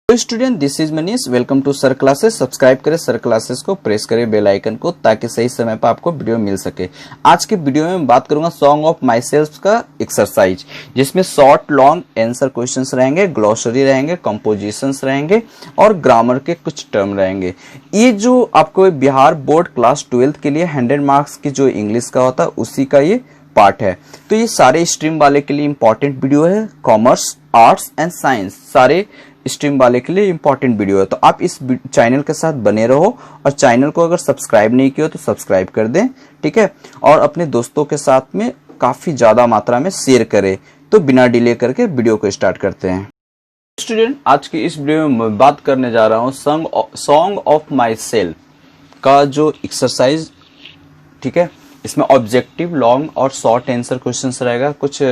तो student, this is Manish. Welcome to sir classes. Subscribe करें sir classes को, press करें बेल आइकन को ताकि सही समय पर आपको वीडियो मिल सके। आज के वीडियो में मैं बात करूंगा सॉन्ग ऑफ माई सेल्फ का एक्सरसाइज, जिसमें शॉर्ट लॉन्ग आंसर क्वेश्चंस रहेंगे, ग्लॉसरी रहेंगे, कंपोजिशंस रहेंगे और ग्रामर के कुछ टर्म रहेंगे। ये जो आपको बिहार बोर्ड क्लास 12 के लिए 100 मार्क्स की जो इंग्लिश का होता है उसी का ये पार्ट है। तो ये सारे स्ट्रीम वाले के लिए इंपॉर्टेंट वीडियो है। कॉमर्स, आर्ट्स एंड साइंस सारे स्ट्रीम वाले के लिए इंपॉर्टेंट वीडियो है। तो आप इस चैनल के साथ बने रहो और चैनल को अगर सब्सक्राइब नहीं किया तो सब्सक्राइब कर दें, ठीक है। और अपने दोस्तों के साथ में काफी ज्यादा मात्रा में शेयर करें। तो बिना डिले करके वीडियो को स्टार्ट करते हैं। स्टूडेंट, आज की इस वीडियो में मैं बात करने जा रहा हूँ सॉन्ग ऑफ माई सेल्फ का जो एक्सरसाइज, ठीक है। इसमें ऑब्जेक्टिव, लॉन्ग और शॉर्ट आंसर क्वेश्चंस रहेगा, कुछ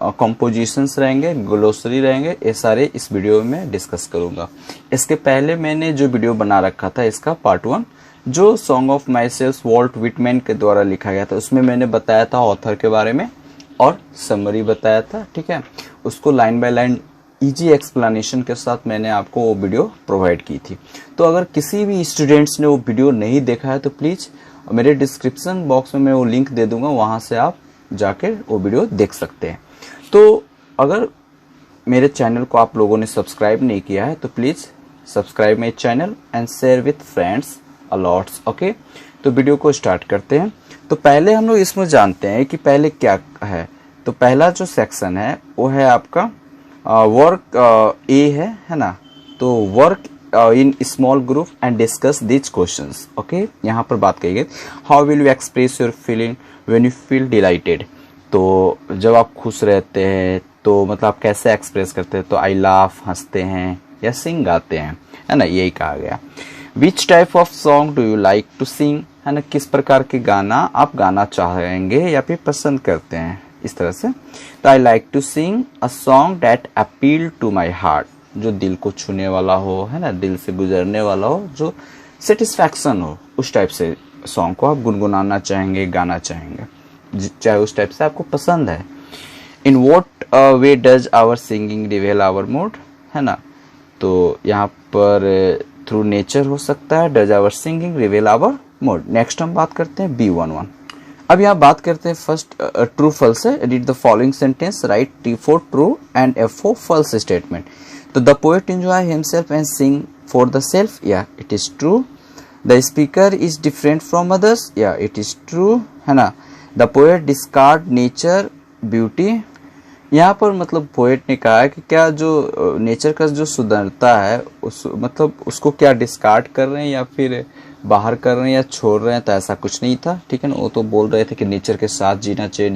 कंपोजिशंस रहेंगे, ग्लोसरी रहेंगे। ये सारे इस वीडियो में डिस्कस करूंगा। इसके पहले मैंने जो वीडियो बना रखा था इसका पार्ट 1 जो song of my self Walt Whitman के द्वारा लिखा गया था, उसमें मैंने बताया था ऑथर के बारे में और समरी बताया था, ठीक है। उसको line by line easy explanation के साथ मैंने आपको वो वीडियो प्रोवाइड की थी। तो अगर किसी भी स्टूडेंट्स ने वो वीडियो नहीं देखा है तो प्लीज मेरे डिस्क्रिप्शन बॉक्स में मैं वो लिंक दे दूंगा, वहां से आप जाके वो वीडियो देख सकते हैं। तो अगर मेरे चैनल को आप लोगों ने सब्सक्राइब नहीं किया है तो please subscribe my channel and share with friends a lots, okay. तो वीडियो को स्टार्ट करते हैं। तो पहले हम लोग इसमें जानते हैं कि पहले क्या है। तो पहला जो सेक्शन है वो है आपका वर्क ए है ना। तो work in small group and discuss this questions, okay. यहाँ पर बात कही गई, how will you express your feeling when you feel dilated. तो जब आप खुश रहते हैं तो मतलब आप कैसे एक्सप्रेस करते हैं। तो आई लाफ, हंसते हैं या सिंग गाते हैं, है ना, यही कहा गया। Which type of song do you like to sing, है ना, किस प्रकार के गाना आप गाना चाहेंगे या फिर पसंद करते हैं, इस तरह से। तो I like to sing a song that appeal to my heart, जो दिल को छूने वाला हो, है ना, दिल से गुजरने वाला हो, जो सेटिस्फैक्शन हो, उस टाइप से सॉन्ग को आप गुनगुनाना चाहेंगे, गाना चाहेंगे, चाहे उस टाइप से आपको पसंद है। In what way does our singing reveal our mood, है ना। तो यहाँ पर थ्रू नेचर हो सकता है, does our singing reveal our mood. Next हम बात करते हैं B11। अब यहाँ बात करते हैं फर्स्ट ट्रू फॉल्स है। Read the following sentence, write T for true and F for false statement. तो the poet enjoy himself and sing for the self, या it is true. The speaker is different from others, या it is true, है ना। The poet discard nature beauty. यहाँ पर मतलब poet ने कहा है कि क्या जो नेचर का जो सुंदरता है उस मतलब उसको क्या डिस्कार्ड कर रहे हैं या फिर बाहर कर रहे हैं या छोड़ रहे हैं, तो ऐसा कुछ नहीं था, ठीक है ना। वो तो बोल रहे थे कि नेचर के साथ जीना चाहिए,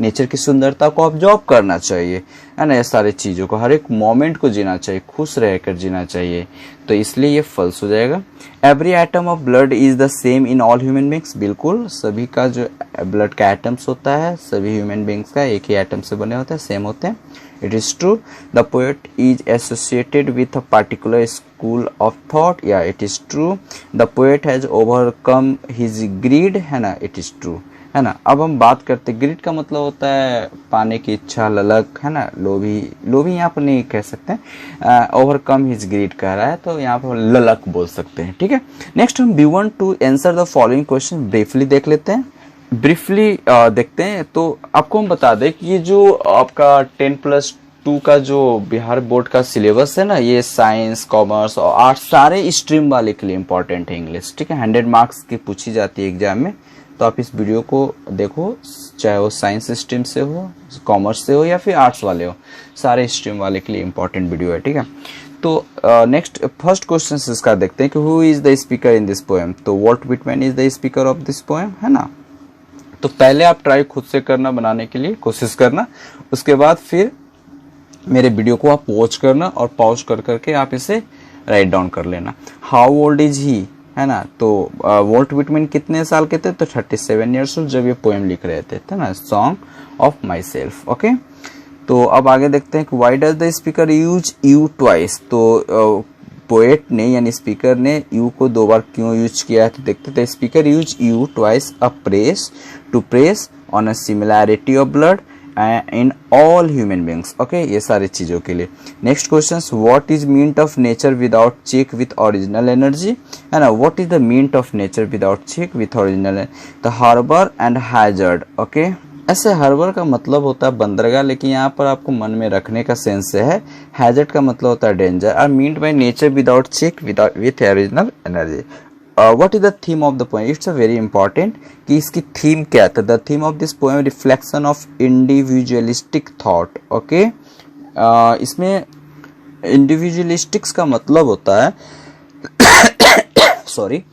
नेचर की सुंदरता को ऑब्जर्व करना चाहिए, है ना। ये सारी चीज़ों को, हर एक मोमेंट को जीना चाहिए, खुश रहकर जीना चाहिए। तो इसलिए ये फॉल्स हो जाएगा। Every atom of blood is the same in all human beings, बिल्कुल सभी का जो ब्लड का एटम्स होता है सभी ह्यूमन बींग्स का एक ही एटम से बने होते हैं, सेम होते हैं। It is true. The poet is associated with a particular school of thought. Yeah, it is true. The poet has overcome his greed. है ना, it is true. है ना। अब हम बात करते हैं, ग्रीड का मतलब होता है पाने की इच्छा, ललक, है ना, लोभी यहाँ पर नहीं कह सकते। ओवरकम हिज ग्रीड कह रहा है तो यहाँ पर ललक बोल सकते हैं, ठीक है। नेक्स्ट हम B1 to answer the following question briefly देख लेते हैं। ब्रीफली देखते हैं। तो आपको हम बता दें कि ये जो आपका 10+2 का जो बिहार बोर्ड का सिलेबस है ना, ये साइंस, कॉमर्स और आर्ट्स सारे स्ट्रीम वाले के लिए इंपॉर्टेंट है इंग्लिश, ठीक है। 100 मार्क्स की पूछी जाती है एग्जाम में। तो आप इस वीडियो को देखो, चाहे वो साइंस स्ट्रीम से हो, कॉमर्स से हो या फिर आर्ट्स वाले हो, सारे स्ट्रीम वाले के लिए इंपॉर्टेंट वीडियो है, ठीक है। तो नेक्स्ट फर्स्ट क्वेश्चन इसका देखते हैं कि who is the speaker in this poem. तो Walt Whitman is the speaker of this poem, है ना। तो पहले आप ट्राई खुद से करना, बनाने के लिए कोशिश करना, उसके बाद फिर मेरे वीडियो को आप वॉच करना और पॉज कर करके आप इसे राइट डाउन कर लेना। हाउ ओल्ड इज ही, है ना। तो वॉल्ट विटमैन कितने साल के थे। तो 37 ईयर्स ओल्ड जब ये पोएम लिख रहे थे ना, song of my self, okay. तो अब आगे देखते हैं कि why does the speaker use you twice. तो पोएट ने यानी स्पीकर ने यू को 2 बार क्यों यूज किया है। तो देखते थे, speaker use you twice a press to press on a similarity of blood in all human beings. Okay, ये सारी चीज़ों के लिए। Next question, what is meant of nature without check with original energy, है ना। What is the meant of nature without check with original, the harbour and hazard. Okay, ऐसे harbour का मतलब होता है बंदरगाह, लेकिन यहाँ पर आपको मन में रखने का सेंस है। हैजर्ड का मतलब होता है danger. Are meant by nature without check with original energy. What is the theme of the poem, it's a very important कि इसकी थीम क्या था। The theme of this poem reflection of individualistic thought. Okay, इसमें individualistics का मतलब होता है sorry,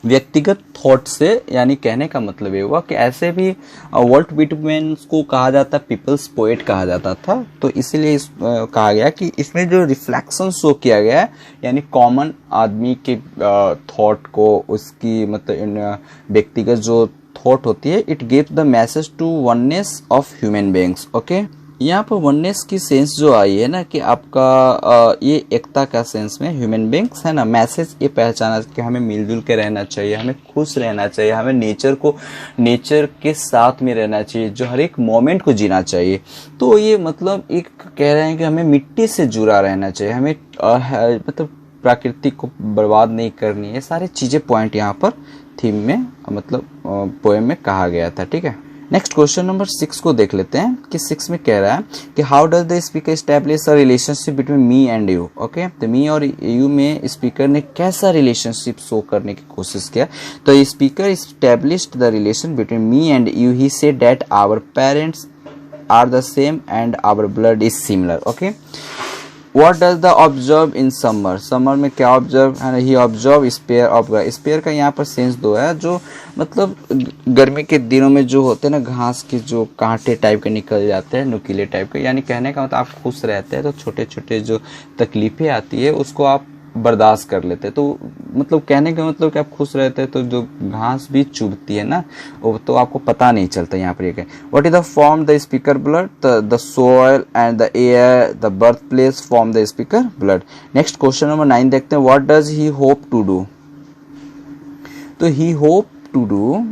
व्यक्तिगत थॉट से, यानी कहने का मतलब ये हुआ कि ऐसे भी वॉल्ट व्हिटमैन को कहा जाता, पीपल्स पोएट कहा जाता था, तो इसीलिए कहा गया कि इसमें जो रिफ्लेक्शन शो किया गया है, यानी कॉमन आदमी के थॉट को, उसकी मतलब व्यक्तिगत जो थॉट होती है, it gives the message to oneness of human beings. Okay, यहाँ पर वननेस की सेंस जो आई है ना, कि आपका ये एकता का सेंस में ह्यूमन बींग्स है ना, मैसेज ये पहचाना कि हमें मिलजुल के रहना चाहिए, हमें खुश रहना चाहिए, हमें नेचर के साथ में रहना चाहिए, जो हर एक मोमेंट को जीना चाहिए। तो ये मतलब एक कह रहे हैं कि हमें मिट्टी से जुड़ा रहना चाहिए, हमें मतलब प्रकृति को बर्बाद नहीं करनी है। सारी चीजें पॉइंट यहाँ पर थीम में मतलब पोएम में कहा गया था। ठीक है, नेक्स्ट क्वेश्चन नंबर 6 को देख लेते हैं कि 6 में कह रहा है कि how does the speaker establish a relationship between me and you. Okay, तो मी और यू में स्पीकर ने कैसा रिलेशनशिप शो करने की कोशिश किया। तो speaker established the relation between me and you, he said that our parents are the same and our blood is similar. Okay, What does the observe in summer? Summer में क्या observe है? He observe spear of grass. Spear का यहाँ पर sense दो है, जो मतलब गर्मी के दिनों में जो होते हैं ना, घास के जो कांटे टाइप के निकल जाते हैं, नुकीले टाइप के, यानी कहने का मतलब आप खुश रहते हैं तो छोटे छोटे जो तकलीफें आती है उसको आप बर्दाश्त कर लेते हैं। तो मतलब कहने का मतलब कि आप खुश रहते हैं तो जो घास भी चुभती है ना, वो तो आपको पता नहीं चलता। यहाँ पर ये what is the form the speaker blood, the soil and the air the birth place form the speaker blood. Next question number 9 देखते हैं, what does he hope to do. तो he hope to do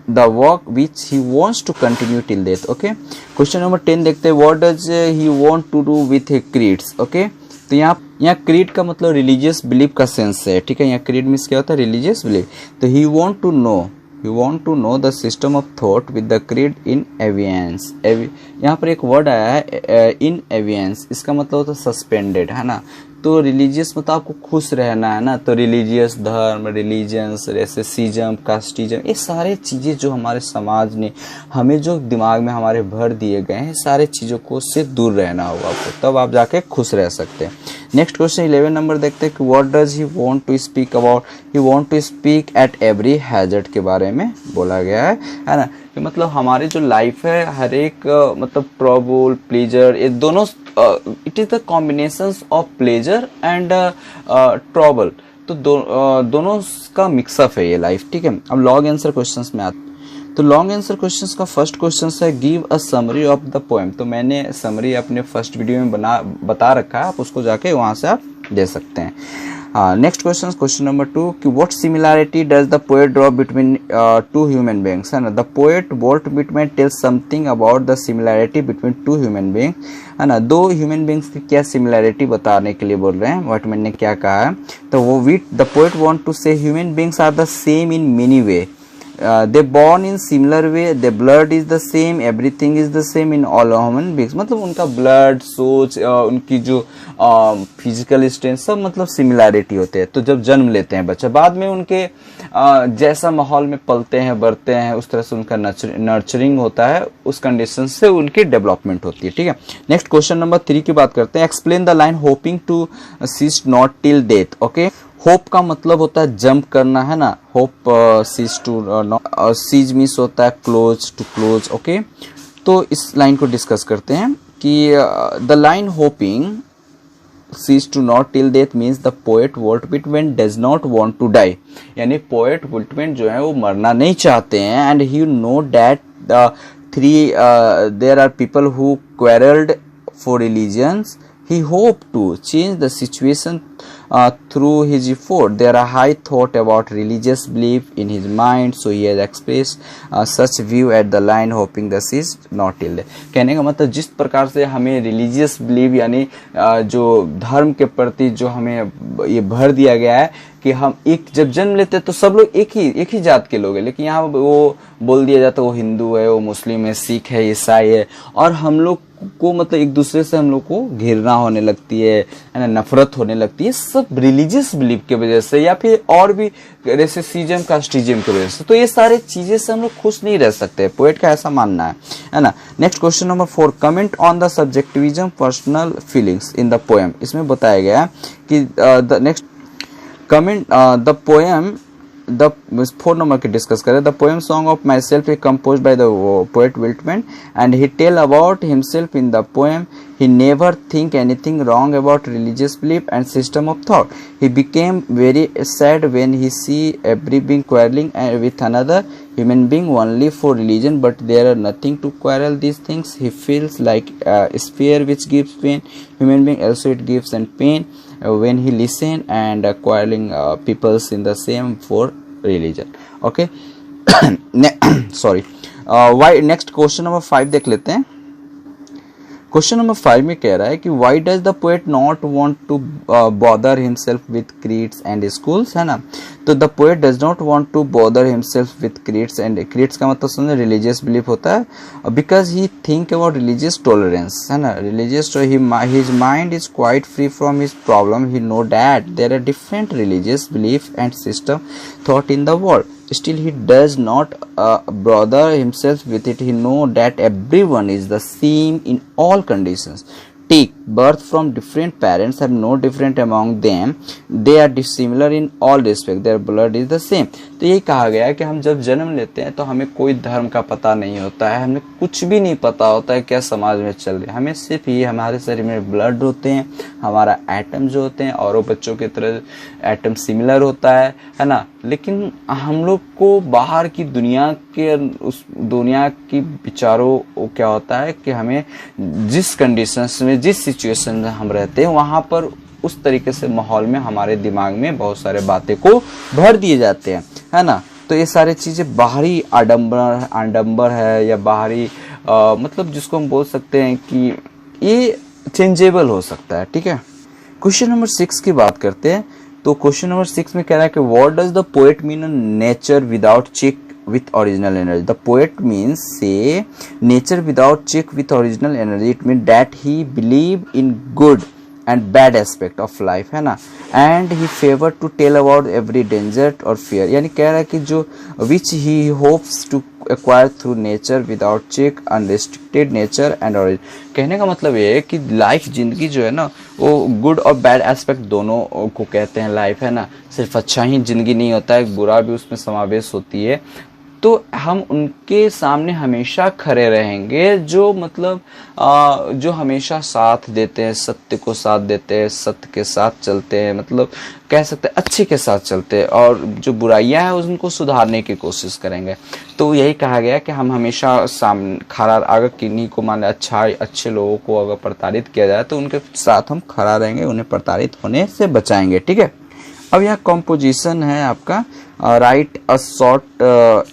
the work which he wants to continue till death. Okay, question number 10 देखते हैं, what does he want to do with his creeds. Okay, तो यहाँ creed का मतलब religious belief का sense है। ठीक है, यहाँ क्रीड मीन्स क्या होता है, रिलीजियस बिलीफ। तो he want to know the system of thought with the creed in एवियंस। यहाँ पर एक वर्ड आया है इन एवियंस, इसका मतलब होता है सस्पेंडेड, है ना। तो रिलीजियस मतलब आपको खुश रहना है ना, तो रिलीजियस धर्म, रिलीजियंस, रेसिज्म, कास्टिज्म, ये सारे चीज़ें जो हमारे समाज ने हमें जो दिमाग में हमारे भर दिए गए हैं, सारे चीज़ों को से दूर रहना होगा आपको, तब आप जाके खुश रह सकते हैं। नेक्स्ट क्वेश्चन 11 नंबर देखते हैं कि what does he want to speak about. He want to speak at every hazard के बारे में बोला गया है ना, कि मतलब हमारी जो लाइफ है, हर एक मतलब ट्रबल, प्लेजर, ये दोनों it is the combination of pleasure and trouble, तो दोनों का मिक्सअप है ये लाइफ। ठीक है, अब लॉन्ग आंसर क्वेश्चंस में आते। तो लॉन्ग आंसर क्वेश्चंस का फर्स्ट क्वेश्चन है give a summary of the poem. तो मैंने समरी अपने फर्स्ट वीडियो में बता रखा है, आप उसको जाके वहां से आप दे सकते हैं। नेक्स्ट क्वेश्चन नंबर 2 कि what similarity does the poet draw between two human beings, है ना। The poet Walt Whitman tells something about the similarity between two human being, है ना। दो ह्यूमन बीइंग्स की क्या सिमिलैरिटी बताने के लिए बोल रहे हैं, व्हिटमैन ने क्या कहा है। तो वो the poet want to say human beings are the same in many way, they born in similar way, their blood is the same, everything is the same in all human beings। मतलब उनका blood, सोच, उनकी जो physical strength सब मतलब similarity होते हैं। तो जब जन्म लेते हैं बच्चा, बाद में उनके जैसा माहौल में पलते हैं, बढ़ते हैं, उस तरह से उनका नर्चरिंग होता है, उस कंडीशन से उनकी डेवलपमेंट होती है। ठीक है, नेक्स्ट क्वेश्चन नंबर 3 की बात करते हैं। Explain the line hoping to cease not till death. Okay, hope का मतलब होता है जंप करना, है ना। Hope cease to cease means होता है क्लोज टू क्लोज। ओके, तो इस लाइन को डिस्कस करते हैं कि the line hoping cease to not till death means the poet Walt Whitman does not want to die, यानी पोएट व्हिटमैन जो है वो मरना नहीं चाहते हैं। And he know that there are people who quarrelled for religions He hoped to change the situation through his effort. There are high thought about religious belief in his mind, so he has expressed such view at the line, hoping the sea is not ill. कहने का मतलब जिस प्रकार से हमें religious believe यानी जो धर्म के प्रति जो हमें ये भर दिया गया है कि हम एक जब जन्म लेते हैं तो सब लोग एक ही जात के लोग हैं, लेकिन यहाँ वो बोल दिया जाता है वो हिंदू है, वो मुस्लिम है, सिख है, ईसाई है, और हम लोग को मतलब एक दूसरे से हम लोग को घृणा होने लगती है ना, नफरत होने लगती है, सब रिलीजियस बिलीफ की वजह से या फिर और भी रेसिज्म कास्टिज्म की वजह से। तो ये सारे चीजें से हम लोग खुश नहीं रह सकते, पोएट का ऐसा मानना है ना। Next question number 4, comment on the subjectivism personal feelings in the poem. इसमें बताया गया है कि the next comment the poem the 4 number के डिस्कस करें। The poem song of my self is compose by the poet Whitman and he tell about himself in the poem he never think anything wrong about religious belief and system of thought. He became very sad when he see every being quarreling with another human being only for religion, but there are nothing to quarrel these things. He feels like a spear which gives pain human being, also it gives and pain when he listen and quarreling peoples in the same for religion. Okay. Sorry. Why next question number 5 देख लेते हैं। Question number 5 में कह रहा है कि why does the poet not want to bother himself with creeds and schools, है ना। तो the poet does not want to bother himself with creeds and creeds का मतलब समझे रिलीजियस बिलीफ होता है, because he think about religious tolerance, है ना। Religious his mind is quite free from his problem. He know that there are different religious belief and system thought in the world. Still he does not bother himself with it. He know that everyone is the same in all conditions. Take birth from different parents, have no different among them. They are dissimilar in all respect. Their blood is the same. तो ये कहा गया है कि हम जब जन्म लेते हैं तो हमें कोई धर्म का पता नहीं होता है, हमें कुछ भी नहीं पता होता है क्या समाज में चल रहा है। हमें सिर्फ ये हमारे शरीर में ब्लड होते हैं, हमारा एटम जो होते हैं और वो बच्चों की तरह एटम सिमिलर होता है ना। लेकिन हम लोग को बाहर की दुनिया के उस दुनिया की विचारों को क्या होता है कि हमें जिस कंडीशंस में जिस सिचुएशन में हम रहते हैं वहां पर उस तरीके से माहौल में हमारे दिमाग में बहुत सारे बातें को भर दिए जाते हैं, है ना। तो ये सारी चीजें बाहरी आडंबर है या बाहरी मतलब जिसको हम बोल सकते हैं कि ये चेंजेबल हो सकता है, ठीक है। क्वेश्चन नंबर 6 की बात करते हैं। तो क्वेश्चन नंबर 6 में कह रहा है कि what does the poet mean nature without check with original energy. The poet means say nature without check with original energy. It means that he believe in good and bad aspect of life, है ना, and he favor to tell about every danger or fear. यानी कह रहा है कि जो which he hopes to acquire through nature without check, unrestricted nature and origin. कहने का मतलब ये है कि लाइफ जिंदगी जो है ना वो गुड और बैड एस्पेक्ट दोनों को कहते हैं लाइफ, है ना। सिर्फ अच्छा ही जिंदगी नहीं होता है, बुरा भी उसमें समावेश होती है। तो हम उनके सामने हमेशा खड़े रहेंगे जो मतलब जो हमेशा साथ देते हैं, सत्य को साथ देते हैं, सत्य के साथ चलते हैं, मतलब कह सकते हैं अच्छे के साथ चलते हैं, और जो बुराइयां हैं उनको सुधारने की कोशिश करेंगे। तो यही कहा गया कि हम हमेशा सामने खड़ा, अगर किन्हीं को मान अच्छे लोगों को अगर प्रताड़ित किया जाए तो उनके साथ हम खड़ा रहेंगे, उन्हें प्रताड़ित होने से बचाएंगे, ठीक है। अब यहाँ कॉम्पोजिशन है आपका, right a short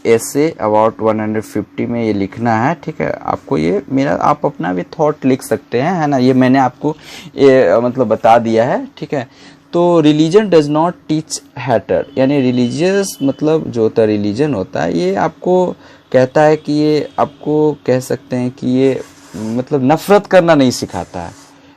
essay about 150 में ये लिखना है, ठीक है। आपको ये मेरा आप अपना भी थॉट लिख सकते हैं, है ना। ये मैंने आपको ये मतलब बता दिया है, ठीक है। तो religion does not teach Hatter, यानी रिलीजियस मतलब जो होता है रिलीजन होता है ये आपको कहता है कि ये आपको कह सकते हैं कि ये मतलब नफरत करना नहीं सिखाता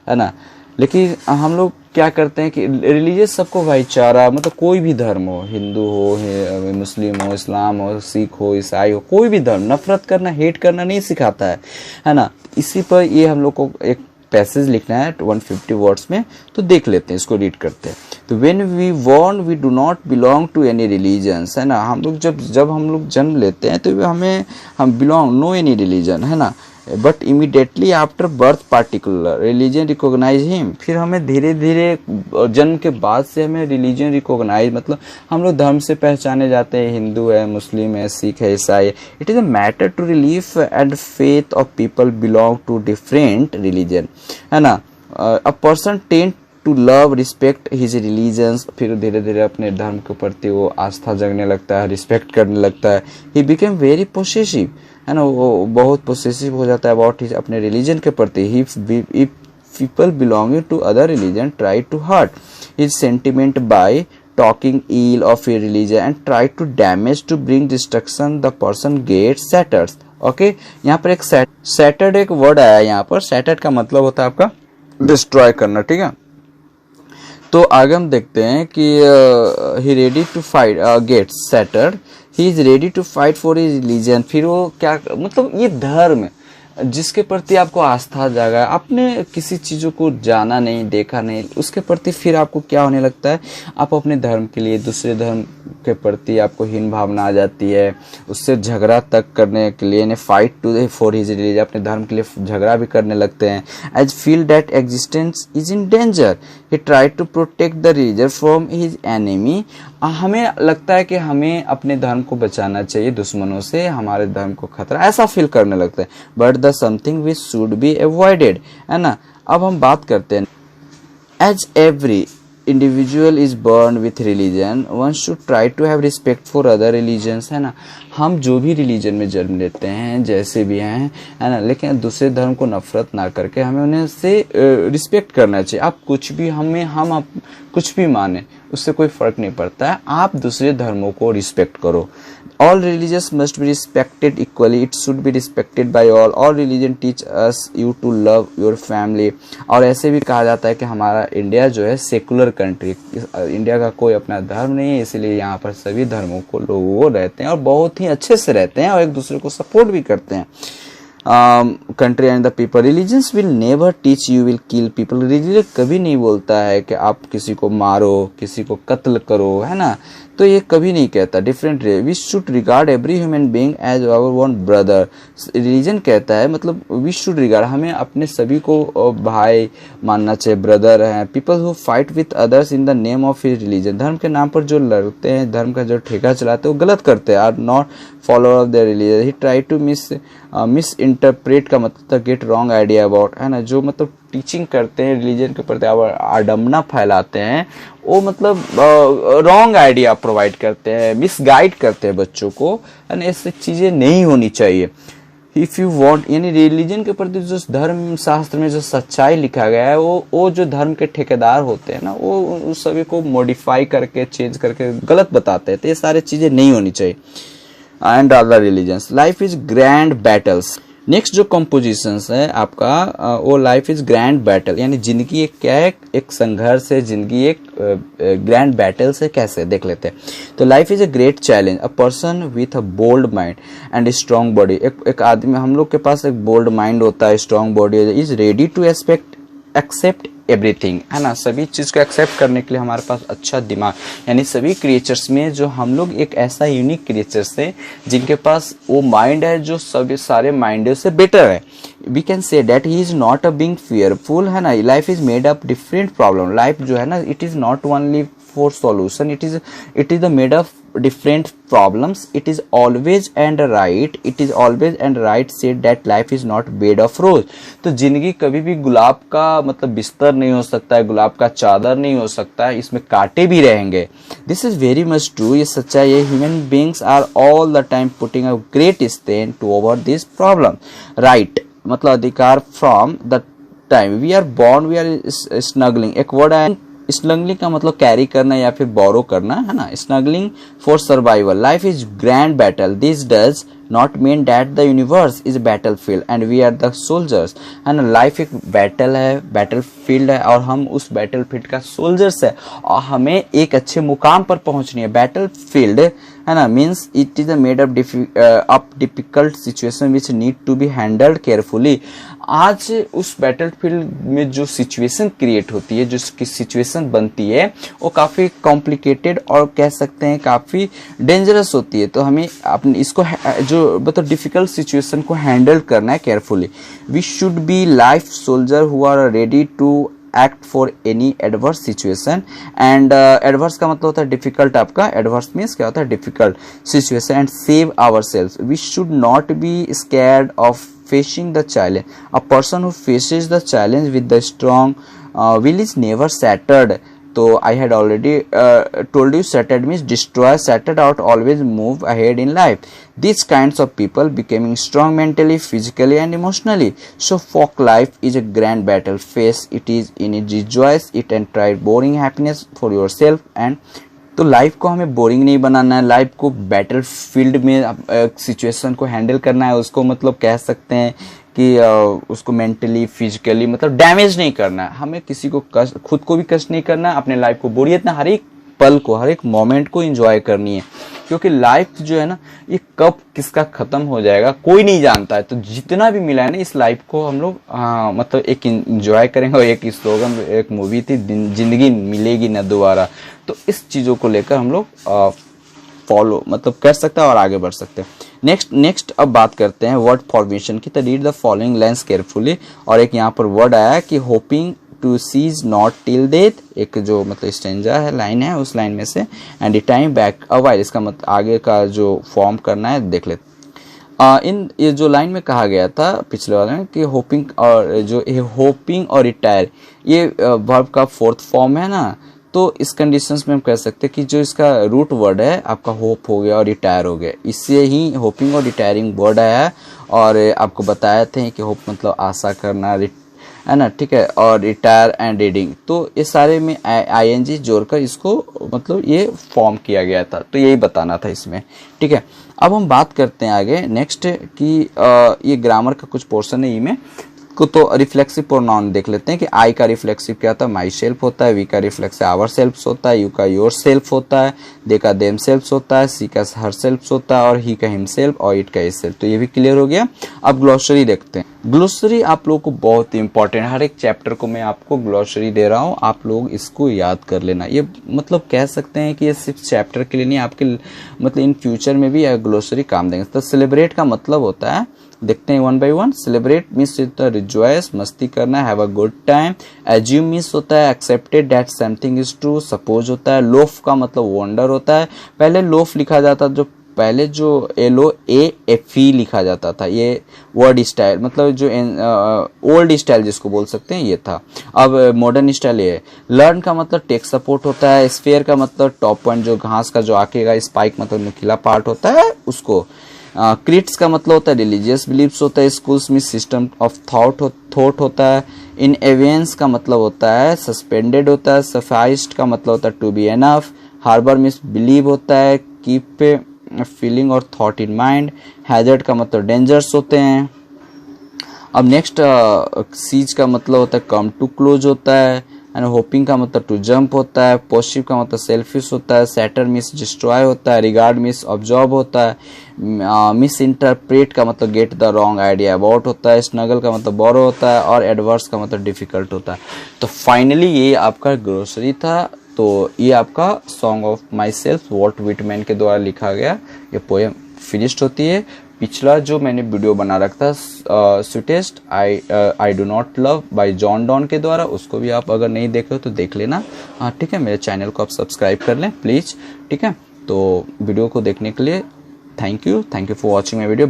है ना। लेकिन हम लोग क्या करते हैं कि रिलीजियस सबको भाईचारा, मतलब कोई भी धर्म हो, हिंदू हो, मुस्लिम हो, इस्लाम हो, सिख हो, ईसाई हो, कोई भी धर्म नफरत करना, हेट करना नहीं सिखाता है ना। इसी पर ये हम लोग को एक पैसेज लिखना है 150 वर्ड्स में, तो देख लेते हैं, इसको रीड करते हैं। तो when we born we do not belong to any religions, है ना। हम लोग जब हम लोग जन्म लेते हैं तो हम बिलोंग नो एनी रिलीजन, है ना। But immediately after birth particular religion recognise him, फिर हमें धीरे धीरे जन्म के बाद से हमें रिलीजन रिकॉग्नाइज, मतलब हम लोग धर्म से पहचाने जाते हैं, हिंदू है, मुस्लिम है, सिख है, ईसाई है। It is a matter to relief and faith of people belong to different religion, है ना। A person tend to love respect his religions, फिर धीरे धीरे अपने धर्म के प्रति वो आस्था जगने लगता है, रिस्पेक्ट करने लगता है। ही बिकेम वेरी पोसेसिव, है ना, वो बहुत पोसेसिव हो जाता है अबाउट हिज अपने रिलीजन के प्रति। He if people belonging to other religion try to hurt his sentiment by talking ill of a religion and try to damage to bring destruction, the person gets shattered। Okay, यहाँ पर एक shattered एक word आया है। यहाँ पर shattered का मतलब होता है आपका डिस्ट्रॉय करना, ठीक है। तो आगे हम देखते हैं कि he ready to fight gets shattered, he is ready to fight for his religion। फिर वो क्या, मतलब ये धर्म जिसके प्रति आपको आस्था जागा, आपने किसी चीज़ों को जाना नहीं, देखा नहीं, उसके प्रति फिर आपको क्या होने लगता है, आप अपने धर्म के लिए दूसरे धर्म के प्रति आपको हीन भावना आ जाती है, उससे झगड़ा तक करने के लिए, fight to for his religion, अपने धर्म के लिए झगड़ा भी करने लगते हैं। As feel that existence is in danger, he try to protect the religion from his enemy. हमें लगता है कि हमें अपने धर्म को बचाना चाहिए दुश्मनों से, हमारे धर्म को खतरा, ऐसा फील करने लगता है। But the something which should be avoided, है ना। अब हम बात करते हैं, as every individual is born with religion one should try to have respect for other religions, है ना। हम जो भी रिलीजन में जन्म लेते हैं, जैसे भी हैं, है ना, लेकिन दूसरे धर्म को नफरत ना करके हमें उन्हें से रिस्पेक्ट करना चाहिए। आप कुछ भी हम कुछ भी माने, उससे कोई फर्क नहीं पड़ता है, आप दूसरे धर्मों को रिस्पेक्ट करो। All religions must be respected equally. It should be respected by all. All religion teach us you to love your family। और ऐसे भी कहा जाता है कि हमारा इंडिया जो है सेकुलर कंट्री, इंडिया का कोई अपना धर्म नहीं है, इसलिए यहाँ पर सभी धर्मों को लोग रहते हैं और बहुत ही अच्छे से रहते हैं और एक दूसरे को सपोर्ट भी करते हैं। Country and the people, religions will never teach you will kill people. Religion कभी नहीं बोलता है कि आप किसी को मारो, किसी को कत्ल करो, है ना, तो ये कभी नहीं कहता। Different we should regard every human being as our one brother. Religion कहता है, मतलब वी शुड रिगार्ड, हमें अपने सभी को भाई मानना चाहिए, ब्रदर हैं। People who fight with others in the name of his religion, धर्म के नाम पर जो लड़ते हैं, धर्म का जो ठेका चलाते हैं, वो गलत करते हैं। Are not follower of the religion. He try to misinterpret का मतलब गेट रॉन्ग आइडिया अबाउट, है ना, जो मतलब टीचिंग करते हैं रिलीजन के प्रति, आडम्बना फैलाते हैं, वो मतलब रॉन्ग आइडिया प्रोवाइड करते हैं, मिसगाइड करते हैं बच्चों को, है ना। ऐसी चीजें नहीं होनी चाहिए। इफ यू वांट, यानी रिलीजन के प्रति जो धर्म शास्त्र में जो सच्चाई लिखा गया है, वो जो धर्म के ठेकेदार होते हैं ना, वो उस सभी को मॉडिफाई करके, चेंज करके गलत बताते हैं। तो ये सारी चीजें नहीं होनी चाहिए। And other religions, life is grand battles. Next जो कंपोजिशंस है आपका, वो लाइफ इज ग्रैंड बैटल, यानी जिंदगी एक क्या है, एक संघर्ष है, जिंदगी एक ग्रैंड बैटल से कैसे देख लेते हैं। तो life is a great challenge, a person with a bold mind and strong body. एक आदमी, हम लोग के पास एक बोल्ड माइंड होता है, strong body, is ready to accept everything, है ना। सभी चीज को एक्सेप्ट करने के लिए हमारे पास अच्छा दिमाग, यानी सभी क्रिएचर्स में जो हम लोग एक ऐसा यूनिक क्रिएचर्स है जिनके पास वो माइंड है जो सभी सारे माइंड से बेटर है। We can say that he is not a being fearful, है ना। Life is made up different problem. Life जो है ना, it is not only for solution, it is the made of different problems। it is always and right said that life is not bed of rose। तो जिंदगी कभी भी गुलाब का मतलब बिस्तर नहीं हो सकता है, गुलाब का चादर नहीं हो सकता है, इसमें कांटे भी रहेंगे। This is very much true, ये सच्चाई है। Human beings are all the time putting a great strain to over this problem. Right मतलब अधिकार, from the time we are born we are struggling. एक वर्ड है स्नगलिंग का मतलब कैरी करना या फिर बोरो करना, है ना। Struggling for survival, life is grand battle, this does not mean that the universe is battle field and we are the soldiers, है ना। लाइफ एक बैटल है, बैटल फील्ड है और हम उस बैटल फील्ड का सोल्जर्स है और हमें एक अच्छे मुकाम पर पहुंचनी है। बैटल फील्ड, है ना, means it is made up difficult situation which need to be handled carefully. आज उस बैटल फील्ड में जो सिचुएशन क्रिएट होती है, जो सिचुएशन बनती है, वो काफी कॉम्प्लिकेटेड और कह सकते हैं काफी डेंजरस होती है। तो हमें अपने इसको जो मतलब डिफिकल्ट सिचुएशन को हैंडल करना है carefully. We should be life soldier who are ready to act for any adverse situation. And adverse का मतलब होता है डिफिकल्ट, आपका एडवर्स मीन्स क्या होता है, difficult situation, and save our self. We should not be scared of facing the challenge. A person who faces the challenge with the strong will is never shattered. So I had already told you, shattered means destroy, shattered out, always move ahead in life. These kinds of people becoming strong mentally, physically and emotionally. So fuck life is a grand battle. Face it is in it, rejoice it and try boring happiness for yourself. And तो life को हमें boring नहीं बनाना है, life को battle field में situation को handle करना है, उसको मतलब कह सकते हैं कि उसको मेंटली फिजिकली मतलब डैमेज नहीं करना है, हमें किसी को कष्ट, खुद को भी कष्ट नहीं करना है, अपने लाइफ को बोरियत ना, हर एक पल को, हर एक मोमेंट को एंजॉय करनी है, क्योंकि लाइफ जो है ना ये कब किसका खत्म हो जाएगा कोई नहीं जानता है। तो जितना भी मिला है ना इस लाइफ को हम लोग मतलब एक एंजॉय करेंगे। और एक स्लोगन, एक मूवी थी, जिंदगी मिलेगी ना दोबारा, तो इस चीजों को लेकर हम लोग फॉलो मतलब कर सकते हैं और आगे बढ़ सकते हैं। नेक्स्ट अब बात करते हैं वर्ड फॉर्मेशन की। तो read the following lines carefully. और एक यहाँ पर वर्ड आया कि hoping to cease not till death, एक जो मतलब स्टेंजा है, लाइन है, उस लाइन में से and time back a while, इसका मतलब आगे का जो फॉर्म करना है देख लेते। इन ये जो लाइन में कहा गया था पिछले वाले में कि होपिंग और जो होपिंग और रिटायर, ये वर्ब का फोर्थ फॉर्म है ना, तो इस कंडीशंस में हम कह सकते हैं कि जो इसका रूट वर्ड है आपका होप हो गया और रिटायर हो गया, इससे ही होपिंग और रिटायरिंग वर्ड आया है। और आपको बताया थे कि होप मतलब आशा करना है ना, ठीक है, और रिटायर एंड रीडिंग, तो ये सारे में आईएनजी जोड़कर इसको मतलब ये फॉर्म किया गया था, तो यही बताना था इसमें, ठीक है। अब हम बात करते हैं आगे नेक्स्ट कि ये ग्रामर का कुछ पोर्शन है में को, तो रिफ्लेक्सिव प्रोनाउन देख लेते हैं कि आई का रिफ्लेक्सिव क्या होता है, माई सेल्फ होता है, वी का रिफ्लेक्सिव आवर सेल्फ होता है, यू का योर सेल्फ होता है, दे का देम सेल्फ होता है, सी का हर सेल्फ होता है, और ही का हिम सेल्फ, और इट का इस सेल्फ। तो ये भी क्लियर हो गया। अब ग्लोसरी देखते हैं। ग्लोसरी आप लोगों को बहुत ही इंपॉर्टेंट है, हर एक चैप्टर को मैं आपको ग्लोसरी दे रहा हूँ, आप लोग इसको याद कर लेना। ये मतलब कह सकते हैं कि ये सिर्फ चैप्टर के लिए नहीं, आपके मतलब इन फ्यूचर में भी ग्लोसरी काम देंगे। तो सेलिब्रेट का मतलब होता है, देखते हैं one by one. Celebrate means rejoice, मस्ती करना, have a good time. Assume means होता है accepted that something is true. Suppose होता है। लोफ का मतलब वंडर होता है। पहले लोफ लिखा जाता, जो पहले जो LOAFE लिखा जाता था, ये वर्ड स्टाइल मतलब जो ओल्ड स्टाइल जिसको बोल सकते हैं ये था। अब मॉडर्न स्टाइल ये है। लर्न का मतलब टेक सपोर्ट होता है। स्फेयर का मतलब टॉप पॉइंट, जो घास का जो आगे का स्पाइक मतलब नुकीला पार्ट होता है उसको। क्रिट्स का मतलब होता है रिलीजियस बिलीफ्स होता है। स्कूल्स में सिस्टम ऑफ थॉट होता है। इन एवियंस का मतलब होता है सस्पेंडेड होता है। सफाइस्ड का मतलब होता है to be enough. Harbour means believe होता है। कीप फीलिंग और थॉट इन माइंड। हैजर्ड का मतलब डेंजर्स होते हैं। अब नेक्स्ट सीज का मतलब होता है कम टू क्लोज होता है। एंड होपिंग का मतलब टू जंप होता है। पॉजिटिव का मतलब सेल्फिश होता है। सैटर मिस डिस्ट्रॉय होता है। रिगार्ड मिस ऑब्जॉर्व होता है। मिस इंटरप्रेट का मतलब get the wrong idea about होता है। स्नगल का मतलब बोरो होता है। और एडवर्स का मतलब डिफिकल्ट होता है। तो फाइनली ये आपका ग्रोसरी था। तो ये आपका song of my self Walt Whitman के द्वारा लिखा गया ये पोएम फिनिश्ड होती है। पिछला जो मैंने वीडियो बना रखा था sweetest I do not love bye John Donne के द्वारा, उसको भी आप अगर नहीं देखे हो तो देख लेना। हाँ ठीक है, मेरे चैनल को आप सब्सक्राइब कर लें प्लीज़, ठीक है। तो वीडियो को देखने के लिए thank you for watching my video.